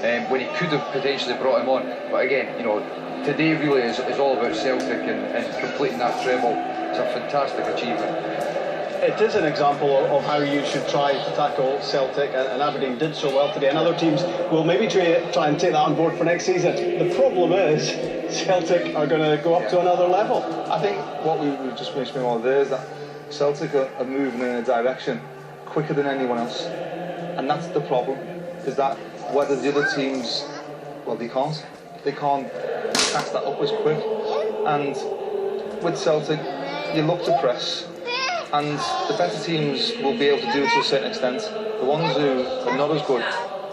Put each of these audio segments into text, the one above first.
when he could have potentially brought him on. But again, you know, today really is all about Celtic and completing that treble. It's a fantastic achievement. It is an example of how you should try to tackle Celtic, and Aberdeen did so well today, and other teams will maybe try and take that on board for next season. The problem is Celtic are going to go up to another level. I think what we just finished with all there is that Celtic are moving in a direction quicker than anyone else, and that's the problem, is that whether the other teams, well, they can't catch that up as quick. And with Celtic, you look to press, and the better teams will be able to do it to a certain extent. The ones who are not as good,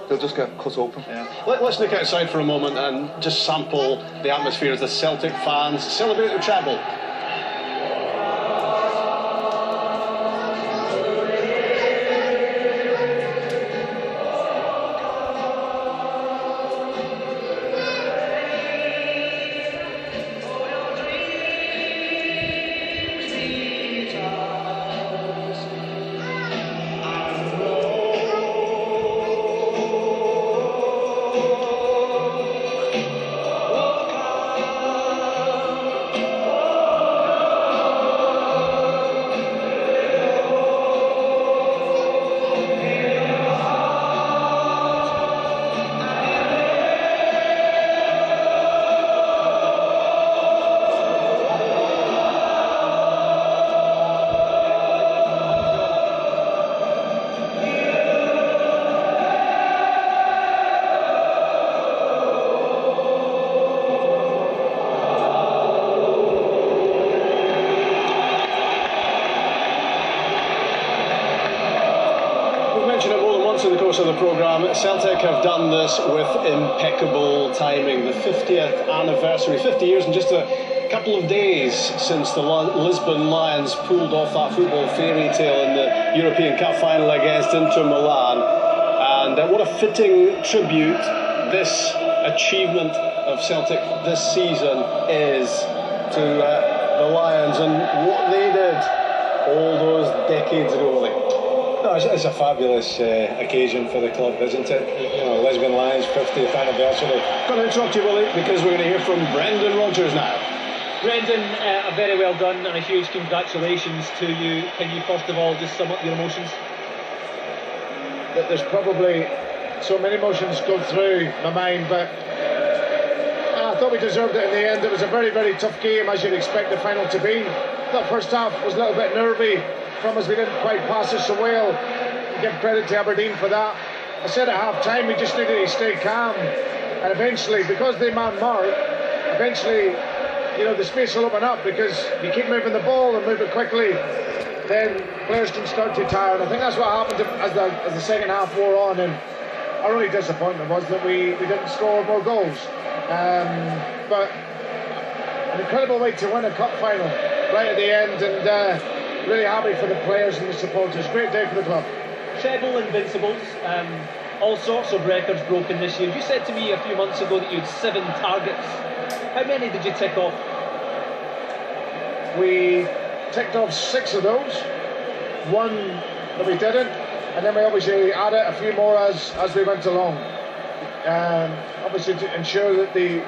they'll just get cut open. Yeah. Let's look outside for a moment and just sample the atmosphere as the Celtic fans celebrate the treble. In the course of the programme, Celtic have done this with impeccable timing. The 50th anniversary, 50 years in just a couple of days since the Lisbon Lions pulled off that football fairy tale in the European Cup final against Inter Milan. And what a fitting tribute this achievement of Celtic this season is to the Lions and what they did all those decades ago. No, it's a fabulous occasion for the club, isn't it? You know, Lisbon Lions 50th anniversary. I'm going to interrupt you, Willie, because we're going to hear from Brendan Rodgers now. Brendan, very well done and a huge congratulations to you. Can you first of all just sum up your emotions? There's probably so many emotions go through my mind, but I thought we deserved it in the end. It was a very, very tough game, as you'd expect the final to be. The first half was a little bit nervy from us. We didn't quite pass it so well. We give credit to Aberdeen for that. I said at half time we just needed to stay calm, and eventually, because they man mark, eventually, you know, the space will open up, because if you keep moving the ball and move it quickly, then players can start to tire. And I think that's what happened as the second half wore on, and our only disappointment was that we didn't score more goals. But an incredible way to win a cup final right at the end, and really happy for the players and the supporters. Great day for the club. Treble Invincibles, all sorts of records broken this year. You said to me a few months ago that you had 7 targets. How many did you tick off? We ticked off 6 of those. 1 that we didn't, and then we obviously added a few more as we went along. Obviously to ensure that the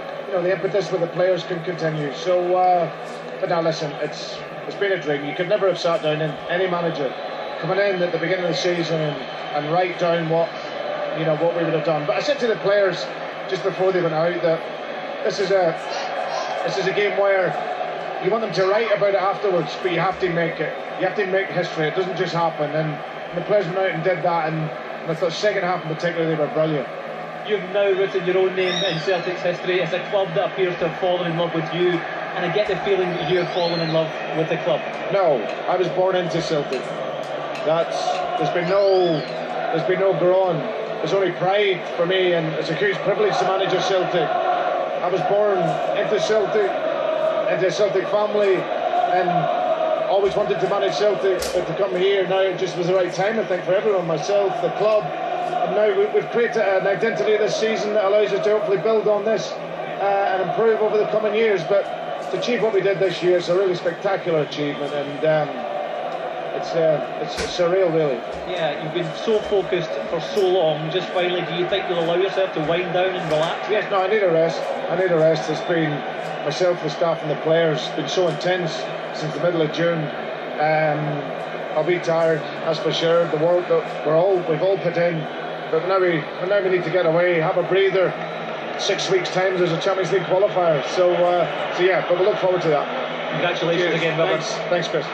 impetus with the players can continue. So, but now listen, it's been a dream. You could never have sat down in any manager coming in at the beginning of the season and write down what we would have done. But I said to the players just before they went out that this is a game where you want them to write about it afterwards, but you have to make it. You have to make history. It doesn't just happen. And the players went out and did that, and I thought second half in particular they were brilliant. You've now written your own name in Celtic's history. It's a club that appears to have fallen in love with you, and I get the feeling that you have fallen in love with the club. No, I was born into Celtic. There's been no groan. There's only pride for me, and it's a huge privilege to manage Celtic. I was born into a Celtic family, and always wanted to manage Celtic, but to come here now, it just was the right time, I think, for everyone, myself, the club. And now we've created an identity this season that allows us to hopefully build on this and improve over the coming years. But to achieve what we did this year is a really spectacular achievement, and it's surreal, really. Yeah, you've been so focused for so long. Just finally, do you think you'll allow yourself to wind down and relax? Yes, no, I need a rest. It's been myself, the staff, and the players. It's been so intense since the middle of June. I'll be tired, that's for sure. The work that we've all put in, but now we need to get away, have a breather. 6 weeks' time, there's a Champions League qualifier. So yeah, but we look forward to that. Congratulations again, Robert. Thanks, Chris.